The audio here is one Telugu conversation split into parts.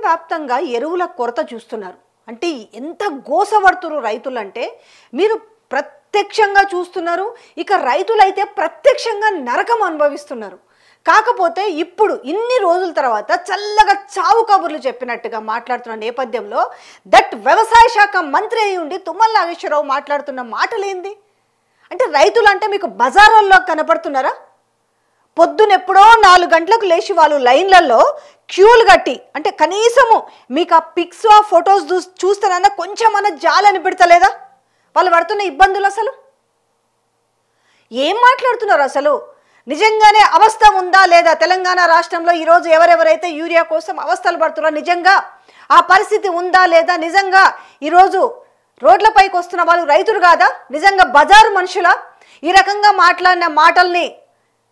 వ్యాప్తంగా ఎరువుల కొరత చూస్తున్నారు. అంటే ఎంత గోసపడుతున్నారు రైతులంటే మీరు ప్రత్యక్షంగా చూస్తున్నారు. ఇక రైతులైతే ప్రత్యక్షంగా నరకం అనుభవిస్తున్నారు. కాకపోతే ఇప్పుడు ఇన్ని రోజుల తర్వాత చల్లగా చావు కబుర్లు చెప్పినట్టుగా మాట్లాడుతున్న నేపథ్యంలో దట్ వ్యవసాయ శాఖ మంత్రి అయి ఉండి తుమ్మల నాగేశ్వరరావు మాట్లాడుతున్న మాటలేంది? అంటే రైతులు అంటే మీకు బజారుల్లో కనపడుతున్నారా? పొద్దునెప్పుడో 4 గంటలకు లేచి వాళ్ళు లైన్లలో క్యూలు కట్టి, అంటే కనీసము మీకు ఆ పిక్స్ ఆ ఫొటోస్ చూస్తానన్నా కొంచెమన్నా జాలని పెడతలేదా వాళ్ళు పడుతున్న ఇబ్బందులు? అసలు ఏం మాట్లాడుతున్నారు? అసలు నిజంగానే అవస్థ ఉందా లేదా? తెలంగాణ రాష్ట్రంలో ఈరోజు ఎవరెవరైతే యూరియా కోసం అవస్థలు పడుతున్నారో నిజంగా ఆ పరిస్థితి ఉందా లేదా? నిజంగా ఈరోజు రోడ్లపైకి వస్తున్న వాళ్ళు రైతులు కాదా? నిజంగా బజారు మనుషుల? ఈ రకంగా మాట్లాడిన మాటల్ని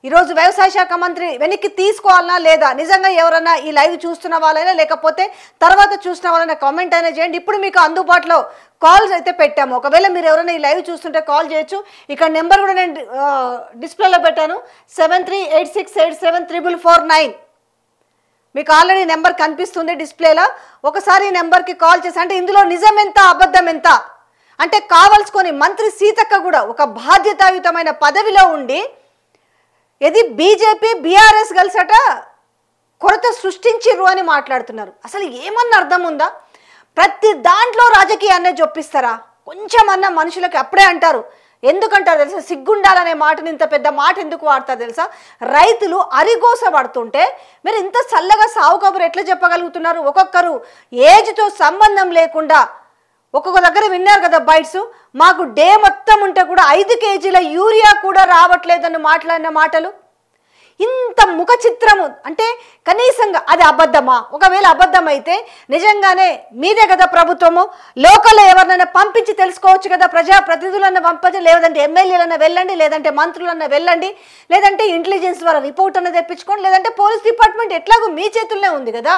ఈరోజు వ్యవసాయ శాఖ మంత్రి వెనక్కి తీసుకోవాలన్నా లేదా? నిజంగా ఎవరన్నా ఈ లైవ్ చూస్తున్న వాళ్ళైనా లేకపోతే తర్వాత చూసిన వాళ్ళైనా కామెంట్ అయినా చేయండి. ఇప్పుడు మీకు అందుబాటులో కాల్స్ అయితే పెట్టాము. ఒకవేళ మీరు ఎవరైనా ఈ లైవ్ చూస్తుంటే కాల్ చేయొచ్చు. ఇక్కడ నెంబర్ కూడా నేను డిస్ప్లేలో పెట్టాను, 7386874449. మీకు ఆల్రెడీ నెంబర్ కనిపిస్తుంది డిస్ప్లేలో. ఒకసారి ఈ నెంబర్కి కాల్ చేసి, అంటే ఇందులో నిజం ఎంత అబద్ధం ఎంత అంటే కావాల్సుకొని మంత్రి సీతక్క కూడా ఒక బాధ్యతాయుతమైన పదవిలో ఉండి ఇది బీజేపీ బీఆర్ఎస్ కలిసట కొరత సృష్టించిర్రు అని మాట్లాడుతున్నారు. అసలు ఏమన్నా అర్థం ఉందా? ప్రతి దాంట్లో రాజకీయాన్నే జొప్పిస్తారా? కొంచెమన్నా మనుషులకి అప్పుడే అంటారు. ఎందుకంటారు తెలుసా? సిగ్గుండాలనే మాటని ఇంత పెద్ద మాట ఎందుకు వాడతారు తెలుసా? రైతులు అరిగోస పడుతుంటే మీరు ఇంత చల్లగా సావు కబురు ఎట్లా చెప్పగలుగుతున్నారు? ఒక్కొక్కరు ఏజ్తో సంబంధం లేకుండా ఒక్కొక్క దగ్గర విన్నారు కదా బైట్స్, మాకు డే మొత్తం ఉంటే కూడా 5 కేజీల యూరియా కూడా రావట్లేదని మాట్లాడిన మాటలు. ఇంత ముఖ చిత్రము అంటే కనీసంగా అది అబద్ధమా? ఒకవేళ అబద్ధం అయితే నిజంగానే మీదే కదా ప్రభుత్వము, లోకల్లో ఎవరినైనా పంపించి తెలుసుకోవచ్చు కదా. ప్రజాప్రతినిధులన్నా పంపించి, లేదంటే ఎమ్మెల్యేలన్నా వెళ్ళండి, లేదంటే మంత్రులన్నా వెళ్ళండి, లేదంటే ఇంటెలిజెన్స్ ద్వారా రిపోర్ట్ అన్న తెప్పించుకోండి, లేదంటే పోలీస్ డిపార్ట్మెంట్ ఎట్లాగో మీ చేతుల్లోనే ఉంది కదా.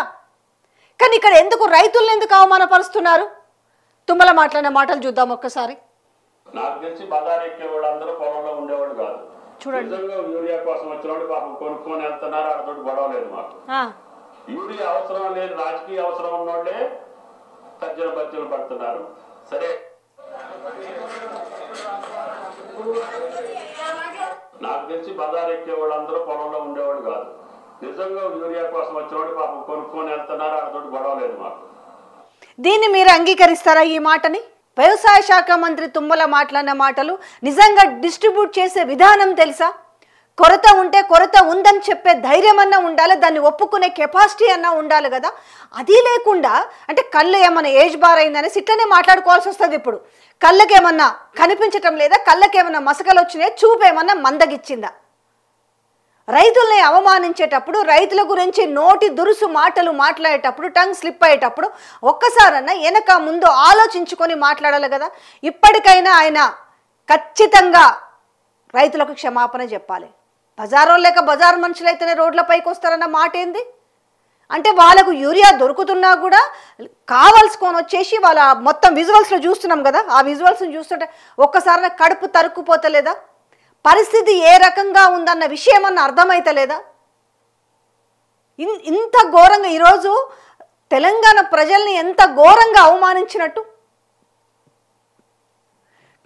కానీ ఇక్కడ ఎందుకు రైతులను ఎందుకు అవమానపరుస్తున్నారు? తుమ్మల మాట్లాడిన మాటలు చూద్దాం ఒక్కసారి. నాకు తెలిసి బజార్ ఎక్కే వాళ్ళందరూ పొలంలో ఉండేవాడు కాదు. చూడండి, యూరియా కోసం వచ్చినోడు పాపం కొనుక్కొని వెళ్తున్నారు, అతడు గొడవ లేదు మాకు. యూరియా అవసరం లేదు, రాజకీయ అవసరం ఉన్నోళ్ళే తర్జన భర్జన పడుతున్నారు. సరే, నాకు తెలిసి బజార్ ఎక్కే వాళ్ళందరూ పొలంలో ఉండేవాడు కాదు. నిజంగా యూరియా కోసం వచ్చినోడు పాపం కొనుక్కొని వెళ్తున్నారు, అతడు గొడవ లేదు మాకు. దీన్ని మీరు అంగీకరిస్తారా? ఈ మాటని వ్యవసాయ శాఖ మంత్రి తుమ్మల మాట్లాడిన మాటలు నిజంగా డిస్ట్రిబ్యూట్ చేసే విధానం తెలుసా? కొరత ఉంటే కొరత ఉందని చెప్పే ధైర్యం అన్నా ఉండాలి, దాన్ని ఒప్పుకునే కెపాసిటీ అన్నా ఉండాలి కదా. అది లేకుండా అంటే కళ్ళు ఏమన్నా ఏజ్ బార్ అయిందని ఇట్లనే మాట్లాడుకోవాల్సి వస్తుంది. ఇప్పుడు కళ్ళకి ఏమన్నా కనిపించటం లేదా? కళ్ళకి ఏమన్నా మసకలు వచ్చినాయి? చూపు ఏమన్నా మందగిచ్చిందా? రైతుల్ని అవమానించేటప్పుడు, రైతుల గురించి నోటి దురుసు మాటలు మాట్లాడేటప్పుడు, టంగ్ స్లిప్ అయ్యేటప్పుడు ఒక్కసారన్నా వెనక ముందు ఆలోచించుకొని మాట్లాడాలి కదా. ఇప్పటికైనా ఆయన ఖచ్చితంగా రైతులకు క్షమాపణ చెప్పాలి. బజారో లేక బజారు మనుషులైతేనే రోడ్లపైకి వస్తారన్న మాట ఏంది? అంటే వాళ్ళకు యూరియా దొరుకుతున్నా కూడా కావాల్సుకొని వచ్చేసి వాళ్ళ మొత్తం విజువల్స్లో చూస్తున్నాం కదా, ఆ విజువల్స్ని చూస్తుంటే ఒక్కసారి కడుపు తరుక్కుపోతలేదా? పరిస్థితి ఏ రకంగా ఉందన్న విషయం అన్న అర్థమైతలేదా? ఇంత ఘోరంగా ఈరోజు తెలంగాణ ప్రజల్ని ఎంత ఘోరంగా అవమానించినట్టు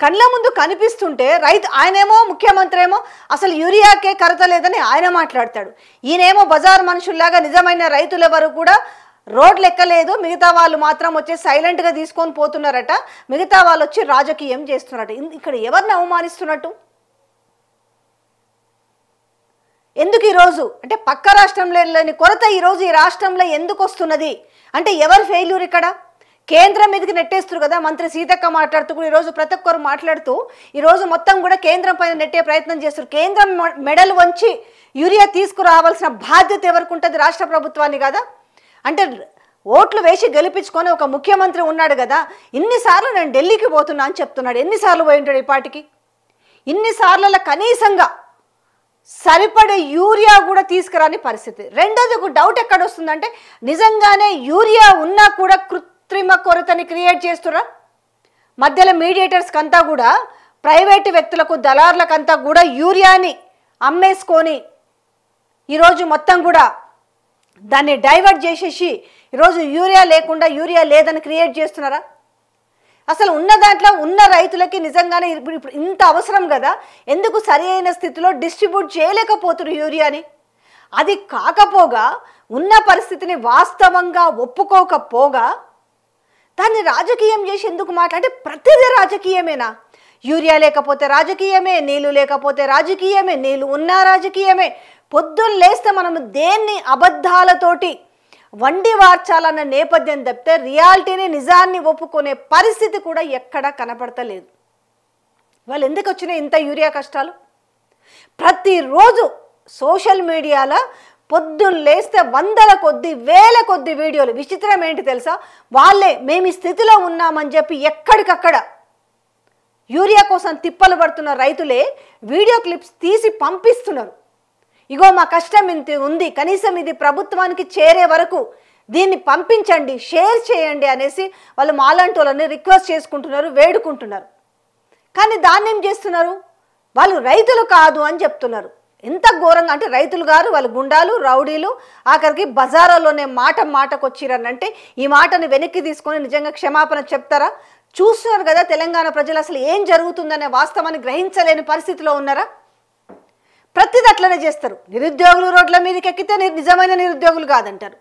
కళ్ళ ముందు కనిపిస్తుంటే ఆయనేమో ముఖ్యమంత్రి ఏమో అసలు యూరియాకే కొరత లేదని ఆయన మాట్లాడతాడు. ఈయనేమో బజార్ మనుషుల్లాగా నిజమైన రైతులు ఎవరు కూడా రోడ్లు ఎక్కలేదు, మిగతా వాళ్ళు మాత్రం వచ్చి సైలెంట్గా తీసుకొని పోతున్నారట, మిగతా వాళ్ళు వచ్చి రాజకీయం చేస్తున్నారట. ఇక్కడ ఎవరిని అవమానిస్తున్నట్టు? ఎందుకు ఈరోజు అంటే పక్క రాష్ట్రంలో లేని కొరత ఈరోజు ఈ రాష్ట్రంలో ఎందుకు వస్తున్నది అంటే ఎవరు ఫెయిల్యూర్? ఇక్కడ కేంద్రం మీదకి నెట్టేస్తారు కదా. మంత్రి సీతక్క మాట్లాడుతూ కూడా ఈరోజు ప్రతి ఒక్కరు మాట్లాడుతూ ఈరోజు మొత్తం కూడా కేంద్రం పైన నెట్టే ప్రయత్నం చేస్తారు. కేంద్రం మెడలు వంచి యూరియా తీసుకురావాల్సిన బాధ్యత ఎవరికి ఉంటుంది? రాష్ట్ర ప్రభుత్వాన్ని కదా. అంటే ఓట్లు వేసి గెలిపించుకొని ఒక ముఖ్యమంత్రి ఉన్నాడు కదా, ఇన్నిసార్లు నేను ఢిల్లీకి పోతున్నా అని చెప్తున్నాడు. ఎన్నిసార్లు పోయి ఉంటాడు ఇప్పటికి? ఇన్నిసార్లలో కనీసంగా సరిపడే యూరియా కూడా తీసుకురాని పరిస్థితి. రెండోది ఒక డౌట్ ఎక్కడ వస్తుందంటే నిజంగానే యూరియా ఉన్నా కూడా కృత్రిమ కొరతని క్రియేట్ చేస్తురా? మధ్యలో మీడియేటర్స్కి అంతా కూడా ప్రైవేటు వ్యక్తులకు దళారులకంతా కూడా యూరియాని అమ్మేసుకొని ఈరోజు మొత్తం కూడా దాన్ని డైవర్ట్ చేసేసి ఈరోజు యూరియా లేకుండా యూరియా లేదని క్రియేట్ చేస్తున్నారా? అసలు ఉన్న దాంట్లో ఉన్న రైతులకి నిజంగానే ఇప్పుడు ఇంత అవసరం కదా, ఎందుకు సరి అయిన స్థితిలో డిస్ట్రిబ్యూట్ చేయలేకపోతున్నారు యూరియాని? అది కాకపోగా ఉన్న పరిస్థితిని వాస్తవంగా ఒప్పుకోకపోగా దాన్ని రాజకీయం చేసి ఎందుకు మాట్లాడే? ప్రతిదీ రాజకీయమేనా? యూరియా లేకపోతే రాజకీయమే, నీళ్లు లేకపోతే రాజకీయమే, నీళ్లు ఉన్నా రాజకీయమే. పొద్దున్న లేస్తే మనం దేన్ని అబద్ధాలతోటి వండి వార్చాలన్న నేపథ్యం తప్పితే రియాలిటీని నిజాన్ని ఒప్పుకునే పరిస్థితి కూడా ఎక్కడా కనపడతలేదు. వాళ్ళు ఎందుకు వచ్చినాయి ఇంత యూరియా కష్టాలు? ప్రతిరోజు సోషల్ మీడియాలో పొద్దున్న లేస్తే వందల కొద్ది వేల కొద్ది వీడియోలు. విచిత్రం ఏంటి తెలుసా? వాళ్ళే మేము ఈ స్థితిలో ఉన్నామని చెప్పి ఎక్కడికక్కడ యూరియా కోసం తిప్పలు పడుతున్న రైతులే వీడియో క్లిప్స్ తీసి పంపిస్తున్నారు. ఇగో మా కష్టం ఇంత ఉంది, కనీసం ఇది ప్రభుత్వానికి చేరే వరకు దీన్ని పంపించండి, షేర్ చేయండి అనేసి వాళ్ళు మాలాంటి వాళ్ళని రిక్వెస్ట్ చేసుకుంటున్నారు, వేడుకుంటున్నారు. కానీ దాన్ని ఏం చేస్తున్నారు? వాళ్ళు రైతులు కాదు అని చెప్తున్నారు. ఎంత ఘోరంగా అంటే రైతులు గారు వాళ్ళు గుండాలు, రౌడీలు, ఆఖరికి బజారాలోనే మాటకు వచ్చిరనంటే ఈ మాటను వెనక్కి తీసుకొని నిజంగా క్షమాపణ చెప్తారా? చూస్తున్నారు కదా తెలంగాణ ప్రజలు అసలు ఏం జరుగుతుందనే వాస్తవాన్ని గ్రహించలేని పరిస్థితిలో ఉన్నారా? ప్రతిదీ అట్లనే చేస్తారు. నిరుద్యోగులు రోడ్ల మీదకి ఎక్కితే నిజమైన నిరుద్యోగులు కాదంటారు.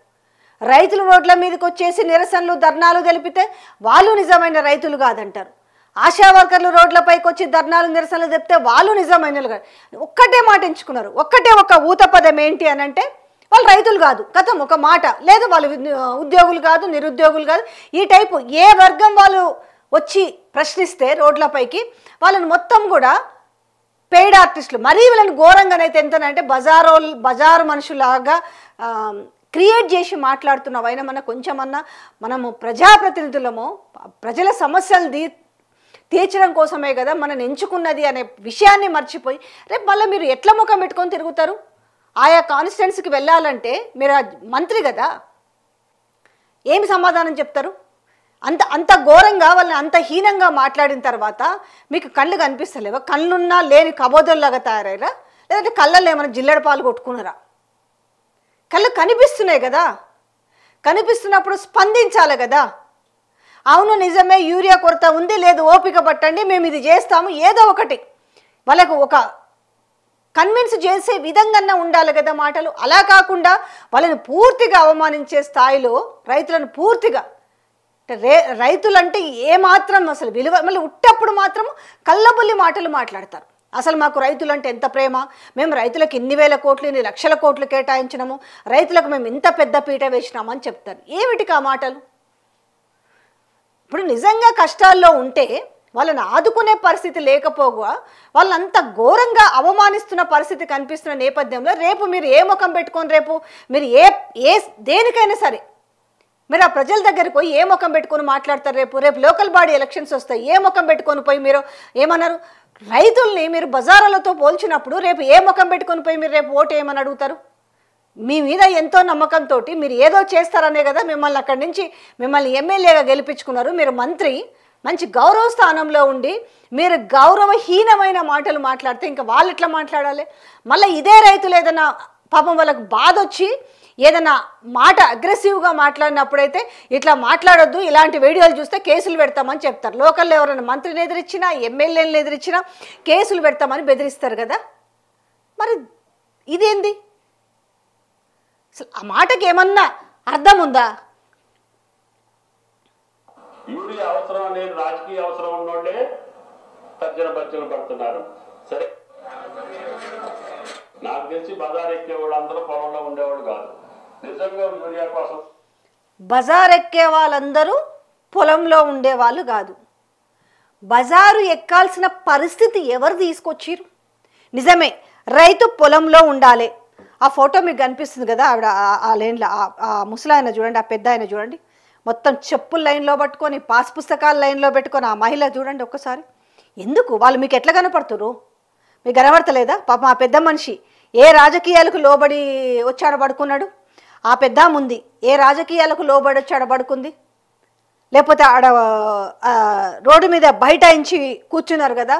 రైతులు రోడ్ల మీదకి వచ్చేసి నిరసనలు ధర్నాలు తెలిపితే వాళ్ళు నిజమైన రైతులు కాదంటారు. ఆశా వర్కర్లు రోడ్లపైకి వచ్చి ధర్నాలు నిరసనలు చెప్తే వాళ్ళు నిజమైన కాదు. ఒక్కటే మాట ఎంచుకున్నారు. ఒక ఊత పదం ఏంటి అని అంటే వాళ్ళు రైతులు కాదు, కథం ఒక మాట లేదు, వాళ్ళు ఉద్యోగులు కాదు, నిరుద్యోగులు కాదు. ఈ టైపు ఏ వర్గం వాళ్ళు వచ్చి ప్రశ్నిస్తే రోడ్లపైకి వాళ్ళని మొత్తం కూడా పెయిడ్ ఆర్టిస్టులు. మరీ వీళ్ళని ఘోరంగానైతే ఎంతనంటే బజారు మనుషులాగా క్రియేట్ చేసి మాట్లాడుతున్నావైనా మన కొంచెమన్నా మనము ప్రజాప్రతినిధులము, ప్రజల సమస్యలు తీర్చడం కోసమే కదా మనం ఎంచుకున్నది అనే విషయాన్ని మర్చిపోయి రేపు మళ్ళీ మీరు ఎట్లా ముఖం పెట్టుకొని తిరుగుతారు? ఆయా కాన్స్టిట్యున్సీకి వెళ్ళాలంటే మీరు మంత్రి కదా, ఏమి సమాధానం చెప్తారు? అంత ఘోరంగా వాళ్ళని అంత హీనంగా మాట్లాడిన తర్వాత మీకు కళ్ళు కనిపిస్తలేవా? కళ్ళున్నా లేని కబోదల్లాగా తయారయ్యారా? లేదంటే కళ్ళల్లో ఏమైనా జిల్లెడ పాలు కొట్టుకున్నారా? కళ్ళు కనిపిస్తున్నాయి కదా, కనిపిస్తున్నప్పుడు స్పందించాలి కదా. అవును నిజమే యూరియా కొరత ఉంది, లేదు ఓపిక పట్టండి, మేము ఇది చేస్తాము, ఏదో ఒకటి వాళ్ళకు ఒక కన్విన్స్ చేసే విధంగా ఉండాలి కదా మాటలు. అలా కాకుండా వాళ్ళని పూర్తిగా అవమానించే స్థాయిలో రైతులను పూర్తిగా రైతులంటే ఏమాత్రం అసలు విలువ, మళ్ళీ ఉట్టప్పుడు మాత్రం కళ్ళబుల్లి మాటలు మాట్లాడతారు. అసలు మాకు రైతులంటే ఎంత ప్రేమ, మేము రైతులకు ఇన్ని వేల కోట్లు ఇన్ని లక్షల కోట్లు కేటాయించినాము, రైతులకు మేము ఇంత పెద్ద పీట వేసినాము అని చెప్తారు. ఏమిటికి ఆ మాటలు? ఇప్పుడు నిజంగా కష్టాల్లో ఉంటే వాళ్ళని ఆదుకునే పరిస్థితి లేకపోగా వాళ్ళంత ఘోరంగా అవమానిస్తున్న పరిస్థితి కనిపిస్తున్న నేపథ్యంలో రేపు మీరు ఏ ముఖం పెట్టుకొని రేపు మీరు దేనికైనా సరే మీరు ఆ ప్రజల దగ్గరికి పోయి ఏ ముఖం పెట్టుకొని మాట్లాడతారు? రేపు లోకల్ బాడీ ఎలక్షన్స్ వస్తాయి, ఏ ముఖం పెట్టుకొని పోయి మీరు ఏమన్నారు? రైతుల్ని మీరు బజారాలతో పోల్చినప్పుడు రేపు ఏ ముఖం పెట్టుకొని పోయి మీరు రేపు ఓటు ఏమని అడుగుతారు? మీ మీద ఎంతో నమ్మకంతో మీరు ఏదో చేస్తారనే కదా మిమ్మల్ని అక్కడి నుంచి మిమ్మల్ని ఎమ్మెల్యేగా గెలిపించుకున్నారు. మీరు మంత్రి, మంచి గౌరవ స్థానంలో ఉండి మీరు గౌరవహీనమైన మాటలు మాట్లాడితే ఇంకా వాళ్ళు ఎట్లా మాట్లాడాలి? మళ్ళీ ఇదే రైతులు ఏదైనా పాపం వాళ్ళకు బాధ వచ్చి ఏదైనా మాట అగ్రెసివ్గా మాట్లాడినప్పుడైతే ఇట్లా మాట్లాడొద్దు, ఇలాంటి వీడియోలు చూస్తే కేసులు పెడతామని చెప్తారు. లోకల్లో ఎవరైనా మంత్రిని ఎదిరించినా ఎమ్మెల్యేలను ఎదిరించినా కేసులు పెడతామని బెదిరిస్తారు కదా. మరి ఇదేంది? అసలు ఆ మాటకి ఏమన్నా అర్థం ఉందా? యూరియా అవసరం అనేది రాజకీయ అవసరం ఉన్నోళ్ళే తర్జన భర్జన పడుతున్నారు. సరే, నాకు తెలిసి బజార్ ఎక్కే వాళ్ళందరూ పొలంలో ఉండేవాళ్ళు కాదు. నిజంగా యూరియా కోసం బజార్ ఎక్కే వాళ్ళందరూ పొలంలో ఉండేవాళ్ళు కాదు. బజారు ఎక్కాల్సిన పరిస్థితి ఎవరు తీసుకొచ్చిరు? నిజమే, రైతు పొలంలో ఉండాలి. ఆ ఫోటో మీకు కనిపిస్తుంది కదా, ఆవిడ ఆ లైన్లో ఆ ముసలాయన చూడండి, ఆ పెద్ద ఆయన చూడండి, మొత్తం చెప్పులు లైన్లో పట్టుకొని పాస్ పుస్తకాలు లైన్లో పెట్టుకొని ఆ మహిళ చూడండి ఒక్కసారి. ఎందుకు వాళ్ళు మీకు ఎట్లా కనపడుతురు? మీకు కనబడతలేదా? పాపం ఆ పెద్ద మనిషి ఏ రాజకీయాలకు లోబడి వచ్చాడ పడుకున్నాడు? ఆ పెద్ద ఉంది ఏ రాజకీయాలకు లోబడి వచ్చాడ పడుకుంది? లేకపోతే ఆడ రోడ్డు మీద బైఠాయించి కూర్చున్నారు కదా,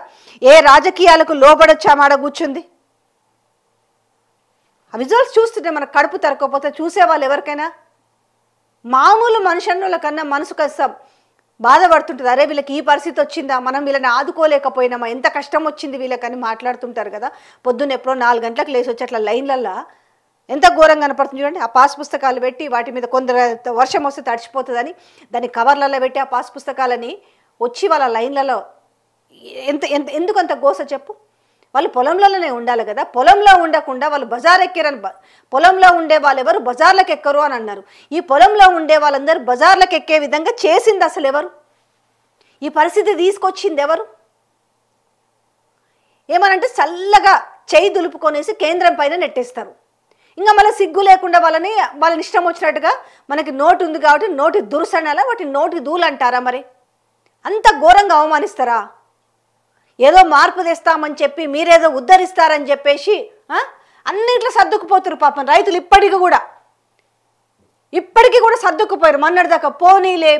ఏ రాజకీయాలకు లోబడొచ్చామ ఆడ కూర్చుంది? ఆ విజువల్స్ చూస్తుంటే మనకు కడుపు తరకపోతే చూసేవాళ్ళు ఎవరికైనా మామూలు మనుషుల కన్నా మనసు కాస్త బాధపడుతుంటుంది. అరే వీళ్ళకి ఈ పరిస్థితి వచ్చిందా, మనం వీళ్ళని ఆదుకోలేకపోయినామా, ఎంత కష్టం వచ్చింది వీళ్ళకని మాట్లాడుతుంటారు కదా. పొద్దున్న ఎప్పుడో 4 గంటలకు లేచి వచ్చి అట్లా లైన్లల్లో ఎంత ఘోరంగా కనపడుతుంది చూడండి. ఆ పాస్ పుస్తకాలు పెట్టి వాటి మీద కొందరు వర్షం వస్తే తడిచిపోతుందని దాన్ని కవర్లలో పెట్టి ఆ పాస్ పుస్తకాలని వచ్చి వాళ్ళ లైన్లలో ఎందుకు అంత గోస చెప్పు. వాళ్ళు పొలంలోనే ఉండాలి కదా. పొలంలో ఉండకుండా వాళ్ళు బజార్ ఎక్కారని, పొలంలో ఉండే వాళ్ళు ఎవరు బజార్లకు ఎక్కరు అని అన్నారు. ఈ పొలంలో ఉండే వాళ్ళందరూ బజార్లకు ఎక్కే విధంగా చేసింది అసలు ఎవరు? ఈ పరిస్థితి తీసుకొచ్చింది ఎవరు? ఏమనంటే చల్లగా చేయి దులుపుకొనేసి కేంద్రం పైన నెట్టేస్తారు. ఇంకా మళ్ళీ సిగ్గు లేకుండా వాళ్ళని ఇష్టం వచ్చినట్టుగా మనకి నోటు ఉంది కాబట్టి నోటి దురుసనాలా వాటి నోటి దూలు అంటారా? మరి అంత ఘోరంగా అవమానిస్తారా? ఏదో మార్పు తెస్తామని చెప్పి మీరేదో ఉద్ధరిస్తారని చెప్పేసి అన్నింట్లో సర్దుకుపోతారు పాపం రైతులు. ఇప్పటికీ కూడా సర్దుకుపోయారు. మొన్నటిదాకా పోనీలే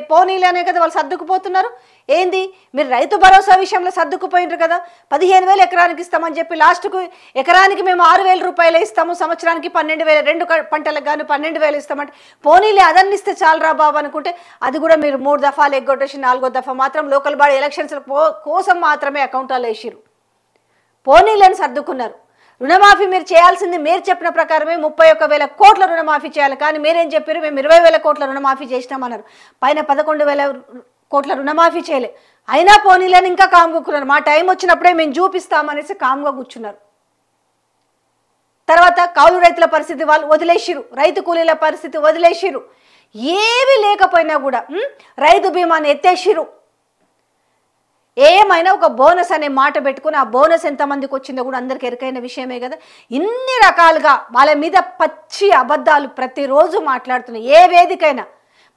అనే కదా వాళ్ళు సర్దుకుపోతున్నారు. ఏంది మీరు రైతు భరోసా విషయంలో సర్దుకుపోయినారు కదా. 15,000 ఎకరానికి ఇస్తామని చెప్పి లాస్ట్కు ఎకరానికి మేము 6,000 రూపాయలు ఇస్తాము, సంవత్సరానికి 12,000, 2 పంటలకు గాను 12,000 ఇస్తామంటే పోనీలే అదన్ని ఇస్తే చాలరా బాబు అనుకుంటే అది కూడా మీరు 3 దఫాలు ఎగ్గొట్టేసి 4వ దఫా మాత్రం లోకల్ బాడీ ఎలక్షన్స్ కోసం మాత్రమే అకౌంట్లో వేసిరు. పోనీలేని సర్దుకున్నారు. రుణమాఫీ మీరు చేయాల్సింది మీరు చెప్పిన ప్రకారమే 31,000 కోట్ల రుణమాఫీ చేయాలి. కానీ మీరేం చెప్పారు? మేము 20,000 కోట్ల రుణమాఫీ చేసినామన్నారు. పైన 11,000 కోట్ల రుణమాఫీ చేయలే. అయినా పోనీలని ఇంకా కామ్గుకున్నారు. మా టైం వచ్చినప్పుడే మేము చూపిస్తామనేసి కామ్గా కూర్చున్నారు. తర్వాత కౌలు రైతుల పరిస్థితి వాళ్ళు వదిలేసిరు, రైతు కూలీల పరిస్థితి వదిలేసిరు. ఏవి లేకపోయినా కూడా రైతు బీమాని ఎత్తేసిరు. ఏమైనా ఒక బోనస్ అనే మాట పెట్టుకుని ఆ బోనస్ ఎంతమందికి వచ్చిందో కూడా అందరికి ఎరుకైన విషయమే కదా. ఇన్ని రకాలుగా వాళ్ళ మీద పచ్చి అబద్ధాలు ప్రతిరోజు మాట్లాడుతున్నాయి. ఏ వేదికైనా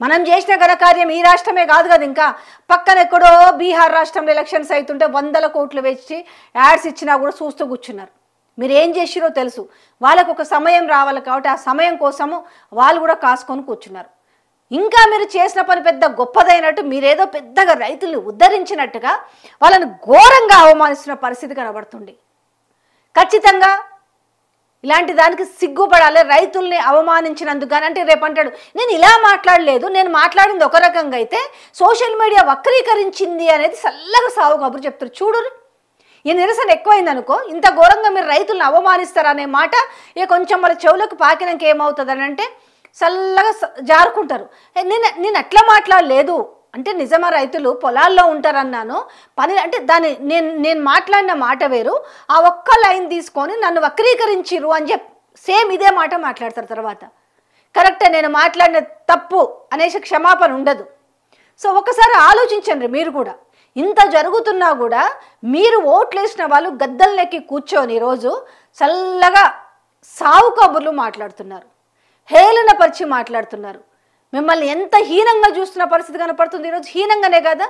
మనం చేసిన ఘనకార్యం ఈ రాష్ట్రమే కాదు కదా, ఇంకా పక్కన ఎక్కడో బీహార్ రాష్ట్రంలో ఎలక్షన్స్ అవుతుంటే 100 కోట్లు వేసి యాడ్స్ ఇచ్చినా కూడా చూస్తూ కూర్చున్నారు. మీరు ఏం చేసిరో తెలుసు. వాళ్ళకు ఒక సమయం రావాలి కాబట్టి ఆ సమయం కోసము వాళ్ళు కూడా కాసుకొని కూర్చున్నారు. ఇంకా మీరు చేసిన పని పెద్ద గొప్పదైనట్టు మీరేదో పెద్దగా రైతుల్ని ఉద్ధరించినట్టుగా వాళ్ళని ఘోరంగా అవమానిస్తున్న పరిస్థితి కనబడుతుంది. ఖచ్చితంగా ఇలాంటి దానికి సిగ్గుపడాలి. రైతుల్ని అవమానించినందుకు కానీ అంటే రేపు అంటాడు నేను ఇలా మాట్లాడలేదు, నేను మాట్లాడింది ఒక రకంగా అయితే సోషల్ మీడియా వక్రీకరించింది అనేది చల్లగా సాగు కబురు చెప్తారు. చూడు ఈ నిరసన ఎక్కువైంది అనుకో, ఇంత ఘోరంగా మీరు రైతుల్ని అవమానిస్తారనే మాట ఇక కొంచెం వాళ్ళ చెవులకు పాకినాక ఏమవుతుంది అని అంటే చల్లగా జారుకుంటారు. నేను అట్లా మాట్లాడలేదు అంటే నిజమా రైతులు పొలాల్లో ఉంటారన్నాను పని అంటే దాన్ని నేను మాట్లాడిన మాట వేరు, ఆ ఒక్క లైన్ తీసుకొని నన్ను వక్రీకరించిరు అని చెప్పి సేమ్ ఇదే మాట మాట్లాడతారు. తర్వాత కరెక్టే నేను మాట్లాడిన తప్పు అనేసి క్షమాపణ ఉండదు. సో ఒకసారి ఆలోచించండి మీరు కూడా. ఇంత జరుగుతున్నా కూడా మీరు ఓట్లేసిన వాళ్ళు గద్దల్లోకి కూర్చొని ఈరోజు చల్లగా సావు కబుర్లు మాట్లాడుతున్నారు, హేళన పరిచి మాట్లాడుతున్నారు. మిమ్మల్ని ఎంత హీనంగా చూస్తున్న పరిస్థితి కనపడుతుంది ఈరోజు. హీనంగానే కదా,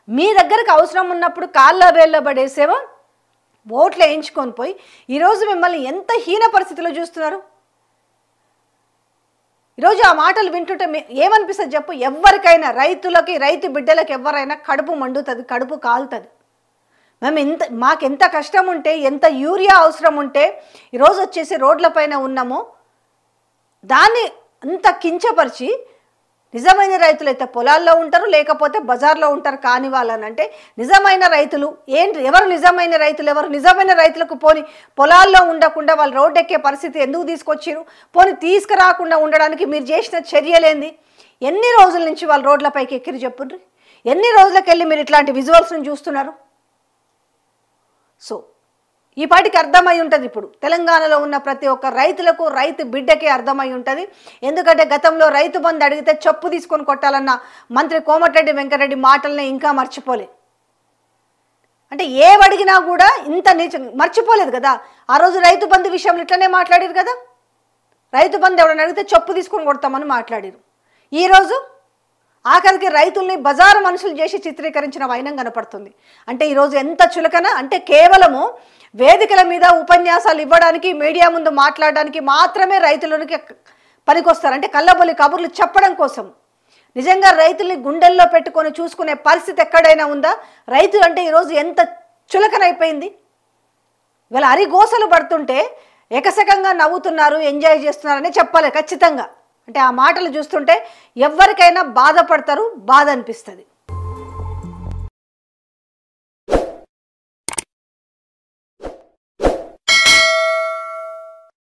మీ దగ్గరకు అవసరం ఉన్నప్పుడు కాళ్ళ వేళ్ళ పడేసేవో ఓట్లు వేయించుకొని పోయి ఈరోజు మిమ్మల్ని ఎంత హీన పరిస్థితిలో చూస్తున్నారు. ఈరోజు ఆ మాటలు వింటుంటే ఏమనిపిస్తుంది చెప్పు? ఎవరికైనా రైతులకి రైతు బిడ్డలకి ఎవరైనా కడుపు మండుతుంది, కడుపు కాలుతుంది. మాకెంత కష్టం ఉంటే ఎంత యూరియా అవసరం ఉంటే ఈరోజు వచ్చేసి రోడ్లపైన ఉన్నాము, దాన్ని అంత కించపరిచి నిజమైన రైతులు అయితే పొలాల్లో ఉంటారు లేకపోతే బజార్లో ఉంటారు కాని వాళ్ళనంటే నిజమైన రైతులు ఏంటి? ఎవరు నిజమైన రైతులు? ఎవరు నిజమైన రైతులకు పోని పొలాల్లో ఉండకుండా వాళ్ళు రోడ్డు ఎక్కే పరిస్థితి ఎందుకు తీసుకొచ్చారు? పోని తీసుకురాకుండా ఉండడానికి మీరు చేసిన చర్యలేంది? ఎన్ని రోజుల నుంచి వాళ్ళు రోడ్లపైకి ఎక్కిరి చెప్పుండ్రి? ఎన్ని రోజులకు వెళ్ళి మీరు ఇట్లాంటి విజువల్స్ని చూస్తున్నారు? సో ఈ పాటికి అర్థమై ఉంటుంది. ఇప్పుడు తెలంగాణలో ఉన్న ప్రతి ఒక్క రైతులకు రైతు బిడ్డకి అర్థమై ఉంటుంది. ఎందుకంటే గతంలో రైతు బంధు అడిగితే చెప్పు తీసుకొని కొట్టాలన్న మంత్రి కోమటిరెడ్డి వెంకటరెడ్డి మాటల్ని ఇంకా మర్చిపోలే. అంటే ఏవడిగినా కూడా ఇంత మర్చిపోలేదు కదా. ఆ రోజు రైతు బంధు విషయంలో ఇట్లనే మాట్లాడారు కదా. రైతు బంధు ఎవరైనా అడిగితే చెప్పు తీసుకొని కొడతామని మాట్లాడారు. ఈరోజు ఆఖరికి రైతుల్ని బజారు మనుషులు చేసి చిత్రీకరించిన వైనం కనపడుతుంది. అంటే ఈరోజు ఎంత చులకన అంటే కేవలము వేదికల మీద ఉపన్యాసాలు ఇవ్వడానికి మీడియా ముందు మాట్లాడడానికి మాత్రమే రైతులకి పనికొస్తారు. అంటే కళ్ళబొల్లి కబుర్లు చెప్పడం కోసం. నిజంగా రైతుల్ని గుండెల్లో పెట్టుకొని చూసుకునే పరిస్థితి ఎక్కడైనా ఉందా? రైతులు అంటే ఈరోజు ఎంత చులకనైపోయింది. ఇవాళ అరిగోసలు పడుతుంటే ఎకసకంగా నవ్వుతున్నారు, ఎంజాయ్ చేస్తున్నారని చెప్పాలి ఖచ్చితంగా. అంటే ఆ మాటలు చూస్తుంటే ఎవరికైనా బాధపడతారు, బాధ అనిపిస్తుంది.